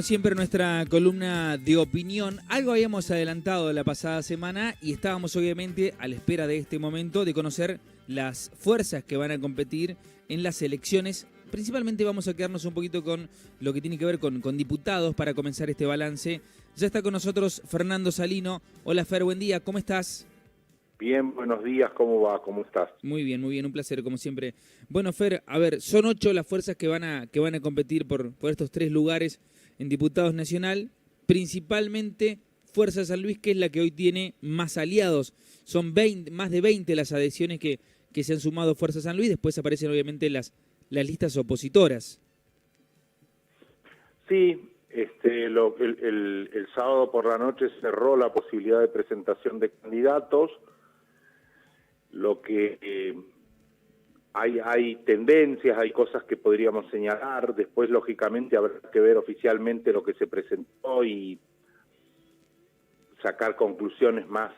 Siempre nuestra columna de opinión, algo habíamos adelantado la pasada semana y estábamos obviamente a la espera de este momento de conocer las fuerzas que van a competir en las elecciones. Principalmente vamos a quedarnos un poquito con lo que tiene que ver con diputados para comenzar este balance. Ya está con nosotros Fernando Salino. Hola Fer, buen día, ¿cómo estás? Bien, buenos días, ¿cómo va? ¿Cómo estás? Muy bien, un placer como siempre. Bueno Fer, a ver, son 8 las fuerzas que van a competir por estos 3 lugares en Diputados Nacional, principalmente Fuerza San Luis, que es la que hoy tiene más aliados. Son más de 20 las adhesiones que se han sumado a Fuerza San Luis, después aparecen obviamente las listas opositoras. Sí, el sábado por la noche cerró la posibilidad de presentación de candidatos, lo que hay tendencias, hay cosas que podríamos señalar, después lógicamente habrá que ver oficialmente lo que se presentó y sacar conclusiones más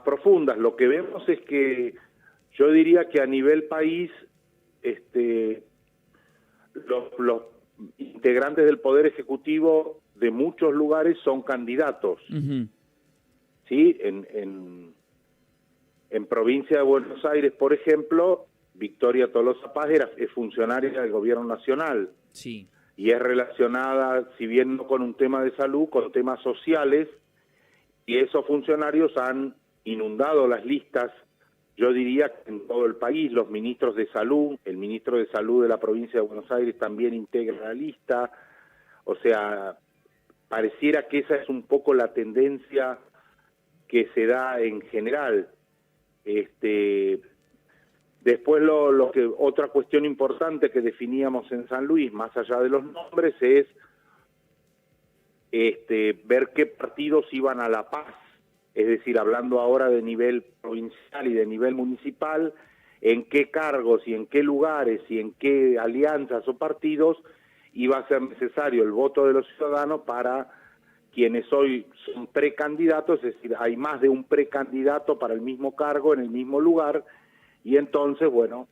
profundas. Lo que vemos es que yo diría que a nivel país los integrantes del Poder Ejecutivo de muchos lugares son candidatos. Uh-huh. ¿Sí? En provincia de Buenos Aires, por ejemplo, Victoria Tolosa Paz es funcionaria del gobierno nacional. Sí. Y es relacionada, si bien no con un tema de salud, con temas sociales, y esos funcionarios han inundado las listas, yo diría que en todo el país. Los ministros de salud, el ministro de salud de la provincia de Buenos Aires también integra la lista. O sea, pareciera que esa es un poco la tendencia que se da en general. Después otra cuestión importante que definíamos en San Luis, más allá de los nombres, es ver qué partidos iban a la paz. Es decir, hablando ahora de nivel provincial y de nivel municipal, en qué cargos y en qué lugares y en qué alianzas o partidos iba a ser necesario el voto de los ciudadanos para quienes hoy son precandidatos, es decir, hay más de un precandidato para el mismo cargo en el mismo lugar, y entonces, bueno,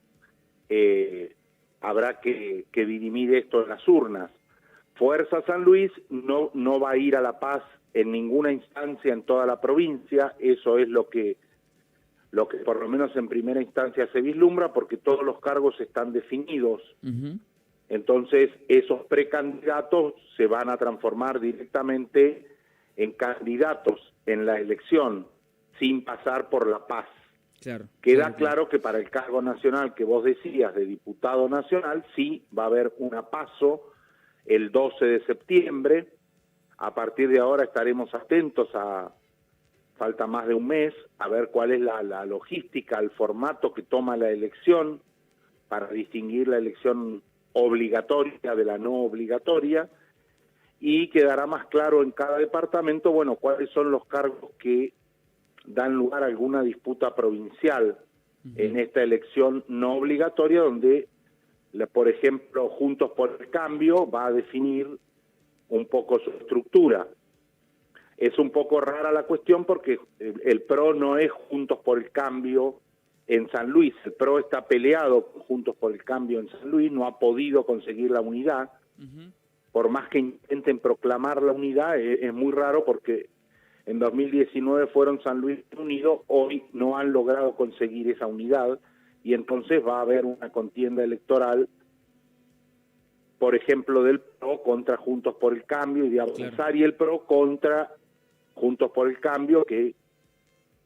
habrá que dirimir esto en las urnas. Fuerza San Luis no va a ir a La Paz en ninguna instancia en toda la provincia. Eso es lo que por lo menos en primera instancia se vislumbra, porque todos los cargos están definidos. Uh-huh. Entonces esos precandidatos se van a transformar directamente en candidatos en la elección, sin pasar por La Paz. Claro. Queda claro que para el cargo nacional que vos decías de diputado nacional, sí va a haber una PASO el 12 de septiembre. A partir de ahora estaremos atentos falta más de un mes, a ver cuál es la logística, el formato que toma la elección para distinguir la elección obligatoria de la no obligatoria, y quedará más claro en cada departamento, bueno, cuáles son los cargos que dan lugar a alguna disputa provincial. Uh-huh. En esta elección no obligatoria, donde, por ejemplo, Juntos por el Cambio va a definir un poco su estructura. Es un poco rara la cuestión porque el PRO no es Juntos por el Cambio en San Luis. El PRO está peleado con Juntos por el Cambio en San Luis, no ha podido conseguir la unidad. Uh-huh. Por más que intenten proclamar la unidad, es muy raro, porque en 2019 fueron San Luis Unido, hoy no han logrado conseguir esa unidad, y entonces va a haber una contienda electoral, por ejemplo, del PRO contra Juntos por el Cambio, y de Avanzar, claro, y el PRO contra Juntos por el Cambio, que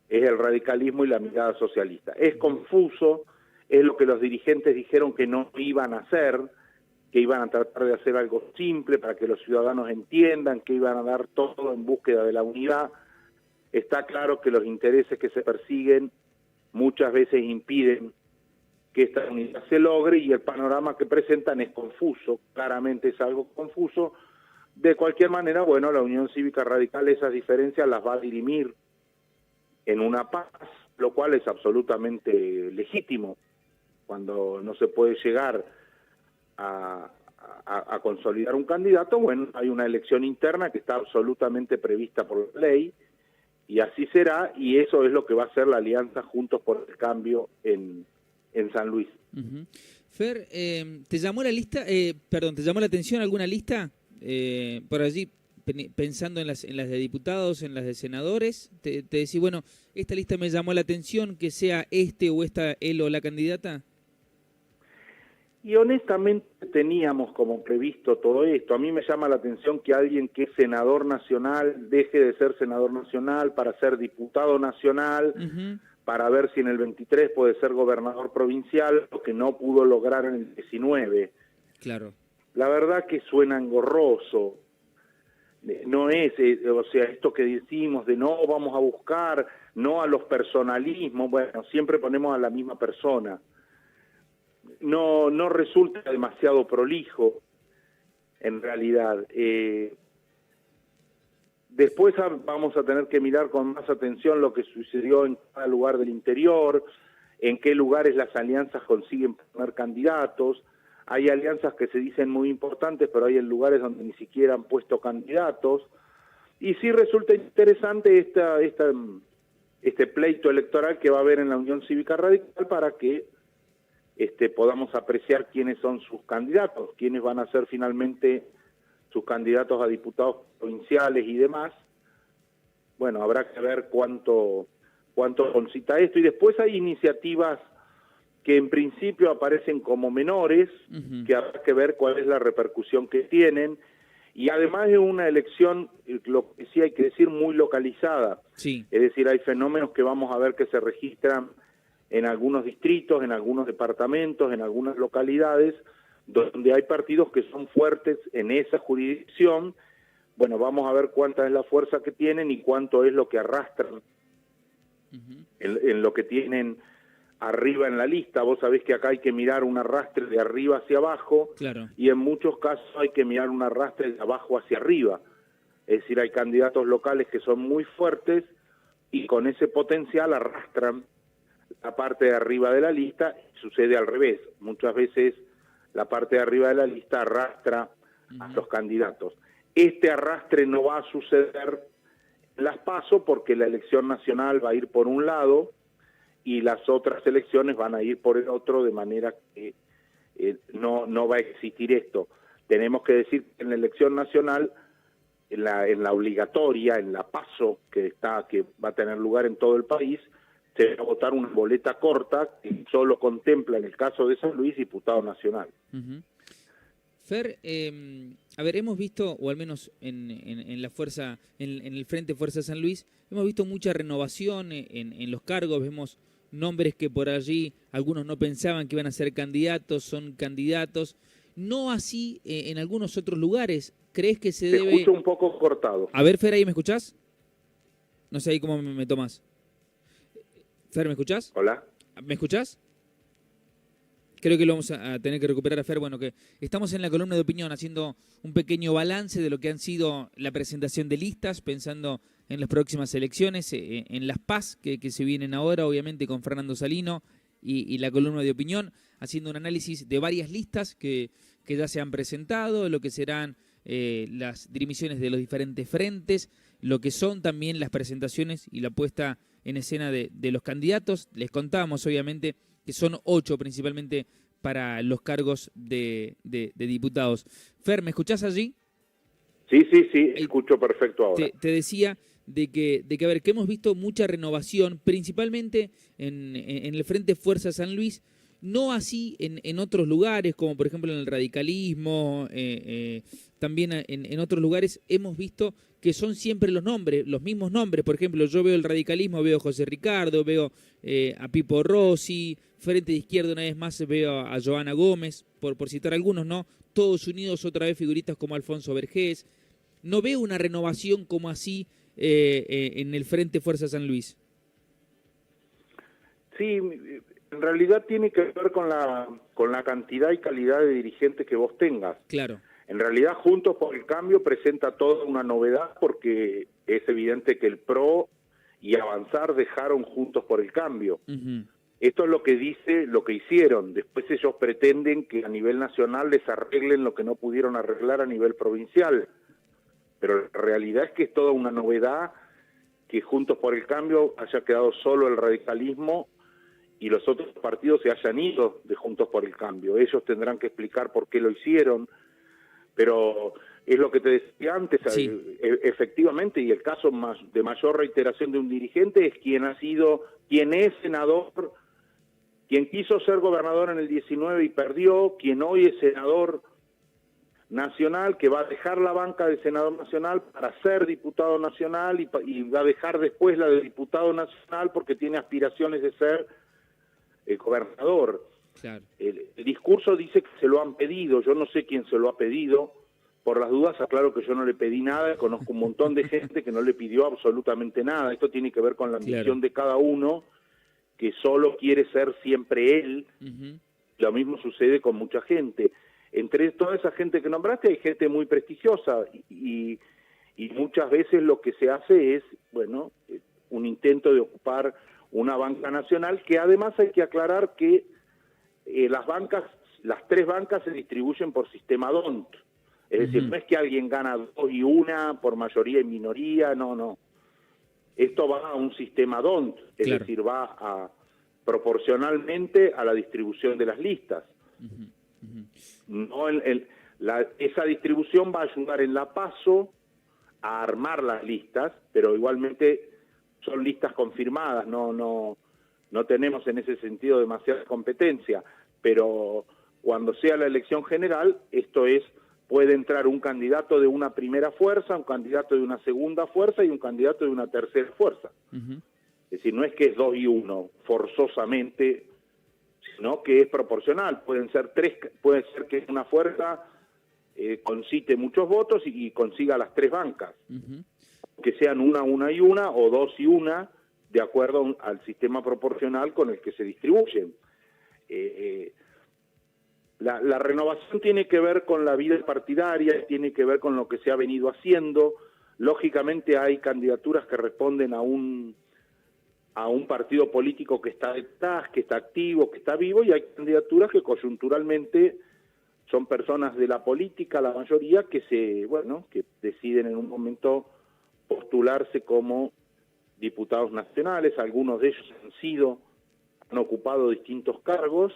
es el radicalismo y la mirada socialista. Es confuso, es lo que los dirigentes dijeron que no iban a hacer, que iban a tratar de hacer algo simple para que los ciudadanos entiendan, que iban a dar todo en búsqueda de la unidad. Está claro que los intereses que se persiguen muchas veces impiden que esta unidad se logre, y el panorama que presentan es confuso, claramente es algo confuso. De cualquier manera, bueno, la Unión Cívica Radical esas diferencias las va a dirimir en una paz, lo cual es absolutamente legítimo. Cuando no se puede llegar a consolidar un candidato, bueno, hay una elección interna que está absolutamente prevista por la ley, y así será, y eso es lo que va a ser la alianza Juntos por el Cambio en San Luis. Uh-huh. Fer, ¿te llamó la atención alguna lista por allí, pensando en las de diputados, en las de senadores, te decís, bueno, esta lista me llamó la atención, que sea este o esta, él o la candidata? Y honestamente teníamos como previsto todo esto. A mí me llama la atención que alguien que es senador nacional deje de ser senador nacional para ser diputado nacional, para ver si en el 23 puede ser gobernador provincial, lo que no pudo lograr en el 19. Claro. La verdad que suena engorroso. No es, o sea, esto que decimos de no vamos a buscar, no a los personalismos, bueno, siempre ponemos a la misma persona. No resulta demasiado prolijo, en realidad. Después vamos a tener que mirar con más atención lo que sucedió en cada lugar del interior, en qué lugares las alianzas consiguen poner candidatos. Hay alianzas que se dicen muy importantes, pero hay lugares donde ni siquiera han puesto candidatos. Y sí resulta interesante este pleito electoral que va a haber en la Unión Cívica Radical para que podamos apreciar quiénes son sus candidatos, quiénes van a ser finalmente sus candidatos a diputados provinciales y demás. Bueno, habrá que ver cuánto concita esto. Y después hay iniciativas que en principio aparecen como menores, que habrá que ver cuál es la repercusión que tienen. Y además es una elección, lo que sí hay que decir, muy localizada. Sí. Es decir, hay fenómenos que vamos a ver que se registran en algunos distritos, en algunos departamentos, en algunas localidades, donde hay partidos que son fuertes en esa jurisdicción. Bueno, vamos a ver cuánta es la fuerza que tienen y cuánto es lo que arrastran en lo que tienen arriba en la lista. Vos sabés que acá hay que mirar un arrastre de arriba hacia abajo, Claro. y en muchos casos hay que mirar un arrastre de abajo hacia arriba. Es decir, hay candidatos locales que son muy fuertes y con ese potencial arrastran la parte de arriba de la lista. Sucede al revés. Muchas veces la parte de arriba de la lista arrastra a los candidatos. Este arrastre no va a suceder en las PASO porque la elección nacional va a ir por un lado y las otras elecciones van a ir por el otro, de manera que no va a existir esto. Tenemos que decir que en la elección nacional, en la obligatoria, en la PASO, que va a tener lugar en todo el país, se va a votar una boleta corta que solo contempla, en el caso de San Luis, diputado nacional. Fer, a ver, hemos visto, o al menos en la fuerza, en el Frente Fuerza San Luis, hemos visto mucha renovación en los cargos. Vemos nombres que por allí algunos no pensaban que iban a ser candidatos, son candidatos. No así en algunos otros lugares. ¿Crees que se debe...? Te escucho un poco cortado. A ver, Fer, ¿ahí me escuchás? No sé ahí cómo me tomás. Fer, ¿me escuchás? Hola. ¿Me escuchás? Creo que lo vamos a tener que recuperar a Fer. Bueno, que estamos en la columna de opinión haciendo un pequeño balance de lo que han sido la presentación de listas, pensando en las próximas elecciones, en las PAS que se vienen ahora, obviamente con Fernando Salino, y la columna de opinión, haciendo un análisis de varias listas que ya se han presentado, lo que serán las dimisiones de los diferentes frentes, lo que son también las presentaciones y la puesta en escena de los candidatos. Les contábamos, obviamente, que son 8 principalmente para los cargos de diputados. Fer, ¿me escuchás allí? Sí, escucho perfecto ahora. Te decía de que, a ver, que hemos visto mucha renovación, principalmente en el Frente Fuerza San Luis, no así en otros lugares, como por ejemplo en el radicalismo, también en otros lugares hemos visto que son siempre los mismos nombres. Por ejemplo, yo veo el radicalismo, veo a José Ricardo, veo a Pipo Rossi, Frente de Izquierda una vez más veo a Joana Gómez, por citar algunos, ¿no? Todos unidos otra vez figuritas como Alfonso Vergés. No veo una renovación como así en el Frente Fuerza San Luis. Sí, en realidad tiene que ver con la cantidad y calidad de dirigentes que vos tengas. Claro. En realidad, Juntos por el Cambio presenta toda una novedad porque es evidente que el PRO y Avanzar dejaron Juntos por el Cambio. Esto es lo que dice, lo que hicieron. Después ellos pretenden que a nivel nacional les arreglen lo que no pudieron arreglar a nivel provincial. Pero la realidad es que es toda una novedad que Juntos por el Cambio haya quedado solo el radicalismo y los otros partidos se hayan ido de Juntos por el Cambio. Ellos tendrán que explicar por qué lo hicieron, pero es lo que te decía antes, Sí. efectivamente, y el caso más de mayor reiteración de un dirigente es quien es senador, quien quiso ser gobernador en el 19 y perdió, quien hoy es senador nacional, que va a dejar la banca de senador nacional para ser diputado nacional y va a dejar después la de diputado nacional porque tiene aspiraciones de ser gobernador. Claro. El discurso dice que se lo han pedido, yo no sé quién se lo ha pedido, por las dudas aclaro que yo no le pedí nada, conozco un montón de gente que no le pidió absolutamente nada, esto tiene que ver con la ambición de cada uno, que solo quiere ser siempre él. Lo mismo sucede con mucha gente. Entre toda esa gente que nombraste hay gente muy prestigiosa y muchas veces lo que se hace es, bueno, un intento de ocupar una banca nacional, que además hay que aclarar que las tres bancas se distribuyen por sistema DONT. Es decir, no es que alguien gana 2 y 1 por mayoría y minoría, no. Esto va a un sistema DONT, es decir, va proporcionalmente a la distribución de las listas. No, esa distribución va a ayudar en la PASO a armar las listas, pero igualmente son listas confirmadas, no tenemos en ese sentido demasiada competencia, pero cuando sea la elección general, puede entrar un candidato de una primera fuerza, un candidato de una segunda fuerza y un candidato de una tercera fuerza. Es decir, no es que es 2 y 1 forzosamente, sino que es proporcional. Pueden ser 3, puede ser que una fuerza concite muchos votos y consiga las 3 bancas. Que sean 1 y 1 o 2 y 1, de acuerdo al sistema proporcional con el que se distribuyen. La renovación tiene que ver con la vida partidaria, tiene que ver con lo que se ha venido haciendo. Lógicamente hay candidaturas que responden a un partido político que está detrás, que está activo, que está vivo, y hay candidaturas que coyunturalmente son personas de la política, la mayoría, que deciden en un momento postularse como diputados nacionales. Algunos de ellos han ocupado distintos cargos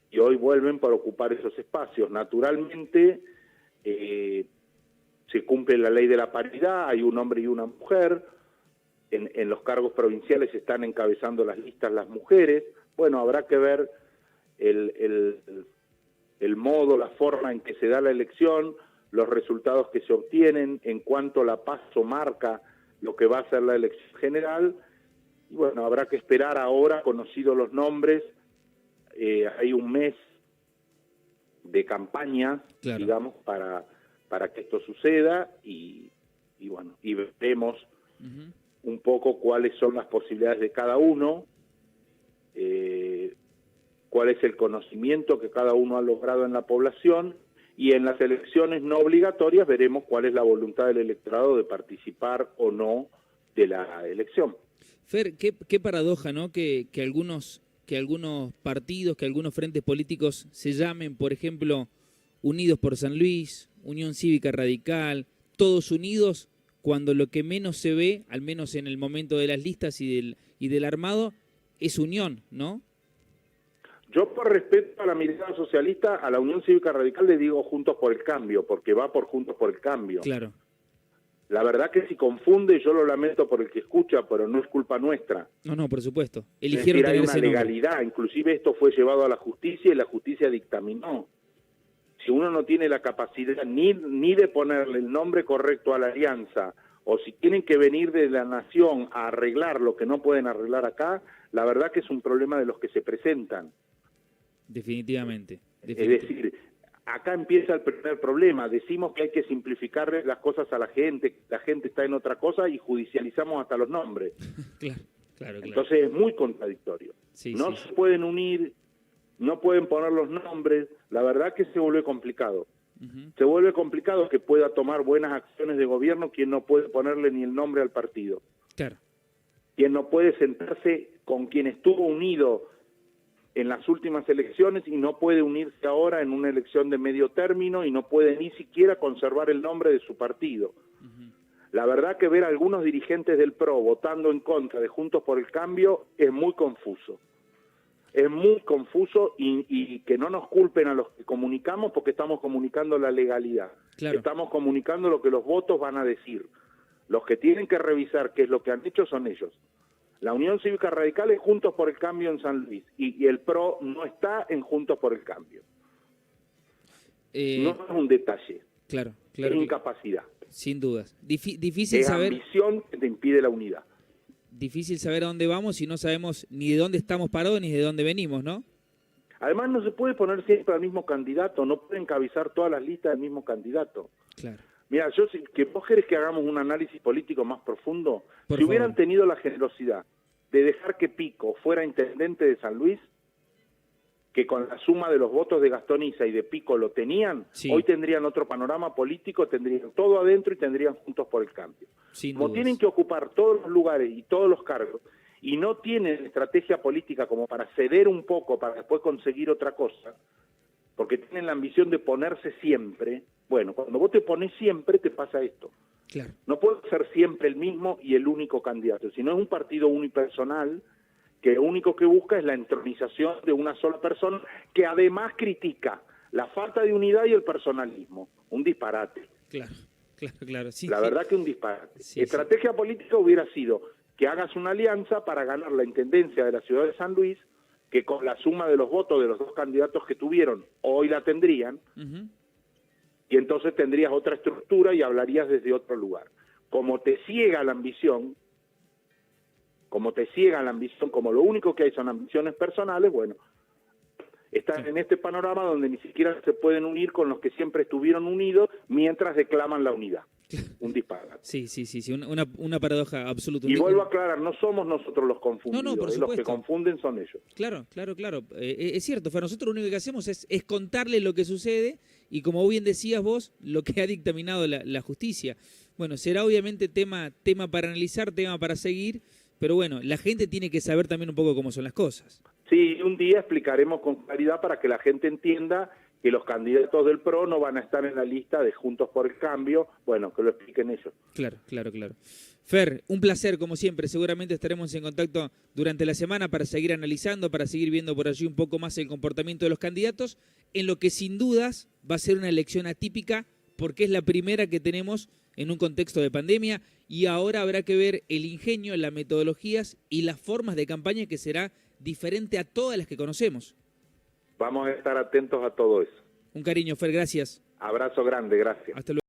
y hoy vuelven para ocupar esos espacios. Naturalmente, se cumple la ley de la paridad, hay un hombre y una mujer. En los cargos provinciales están encabezando las listas las mujeres. Bueno, habrá que ver el modo, la forma en que se da la elección, los resultados que se obtienen, en cuanto la PASO marca lo que va a ser la elección general. Y bueno, habrá que esperar ahora, conocidos los nombres, hay un mes de campaña, digamos, para que esto suceda y veremos un poco cuáles son las posibilidades de cada uno, cuál es el conocimiento que cada uno ha logrado en la población, y en las elecciones no obligatorias veremos cuál es la voluntad del electorado de participar o no de la elección. Fer, qué paradoja, ¿no? Que algunos partidos, que algunos frentes políticos se llamen, por ejemplo, Unidos por San Luis, Unión Cívica Radical, todos unidos, cuando lo que menos se ve, al menos en el momento de las listas y del armado, es unión, ¿no? Yo, por respeto a la mirada socialista, a la Unión Cívica Radical le digo Juntos por el Cambio, porque va por Juntos por el Cambio. Claro. La verdad que si confunde, yo lo lamento por el que escucha, pero no es culpa nuestra. No, por supuesto. Eligieron hay una ese legalidad, nombre. Inclusive esto fue llevado a la justicia y la justicia dictaminó. Si uno no tiene la capacidad ni de ponerle el nombre correcto a la alianza, o si tienen que venir de la nación a arreglar lo que no pueden arreglar acá, la verdad que es un problema de los que se presentan. Definitivamente. Es decir, acá empieza el primer problema. Decimos que hay que simplificarle las cosas a la gente está en otra cosa y judicializamos hasta los nombres. Claro. Entonces es muy contradictorio. Se pueden unir, no pueden poner los nombres. La verdad que se vuelve complicado. Se vuelve complicado que pueda tomar buenas acciones de gobierno quien no puede ponerle ni el nombre al partido. Claro. Quien no puede sentarse con quien estuvo unido en las últimas elecciones y no puede unirse ahora en una elección de medio término y no puede ni siquiera conservar el nombre de su partido. La verdad que ver a algunos dirigentes del PRO votando en contra de Juntos por el Cambio es muy confuso. Es muy confuso y que no nos culpen a los que comunicamos porque estamos comunicando la legalidad. Claro. Estamos comunicando lo que los votos van a decir. Los que tienen que revisar qué es lo que han hecho son ellos. La Unión Cívica Radical es Juntos por el Cambio en San Luis y el PRO no está en Juntos por el Cambio. No es un detalle. Claro, Es claro. incapacidad. Sin dudas. Difícil Es saber. ambición que te impide la unidad. Difícil saber a dónde vamos si no sabemos ni de dónde estamos parados ni de dónde venimos, ¿no? Además, no se puede poner siempre al mismo candidato, no pueden encabezar todas las listas del mismo candidato. Claro. Mira, que vos querés que hagamos un análisis político más profundo, Por si favor. hubieran tenido la generosidad de dejar que Pico fuera intendente de San Luis, que con la suma de los votos de Gastón Issa y de Pico lo tenían, Sí. hoy tendrían otro panorama político, tendrían todo adentro y tendrían Juntos por el Cambio. Sin Como dudas. tienen que ocupar todos los lugares y todos los cargos, y no tienen estrategia política como para ceder un poco para después conseguir otra cosa, porque tienen la ambición de ponerse siempre, bueno, cuando vos te pones siempre te pasa esto. Claro. No puede ser siempre el mismo y el único candidato, sino es un partido unipersonal que lo único que busca es la entronización de una sola persona que además critica la falta de unidad y el personalismo. Un disparate. Claro, claro. Sí, La sí. verdad que un disparate. Sí, Estrategia política hubiera sido que hagas una alianza para ganar la intendencia de la ciudad de San Luis, que con la suma de los votos de los dos candidatos que tuvieron, hoy la tendrían, Ujú. y entonces tendrías otra estructura y hablarías desde otro lugar. Como te ciega la ambición, como lo único que hay son ambiciones personales, bueno, están en este panorama donde ni siquiera se pueden unir con los que siempre estuvieron unidos mientras reclaman la unidad. Un disparate. Sí, una paradoja absoluta. Y vuelvo a aclarar, no somos nosotros los confundidos, No, por los que supuesto. confunden son ellos. Claro. Es cierto, Fer, nosotros lo único que hacemos es contarle lo que sucede y, como bien decías vos, lo que ha dictaminado la justicia. Bueno, será obviamente tema para analizar, tema para seguir, pero bueno, la gente tiene que saber también un poco cómo son las cosas. Sí, un día explicaremos con claridad para que la gente entienda que los candidatos del PRO no van a estar en la lista de Juntos por el Cambio. Bueno, que lo expliquen ellos. Claro. Fer, un placer como siempre. Seguramente estaremos en contacto durante la semana para seguir analizando, para seguir viendo por allí un poco más el comportamiento de los candidatos, en lo que sin dudas va a ser una elección atípica porque es la primera que tenemos en un contexto de pandemia y ahora habrá que ver el ingenio, las metodologías y las formas de campaña que será diferente a todas las que conocemos. Vamos a estar atentos a todo eso. Un cariño, Fer, gracias. Abrazo grande, gracias. Hasta luego.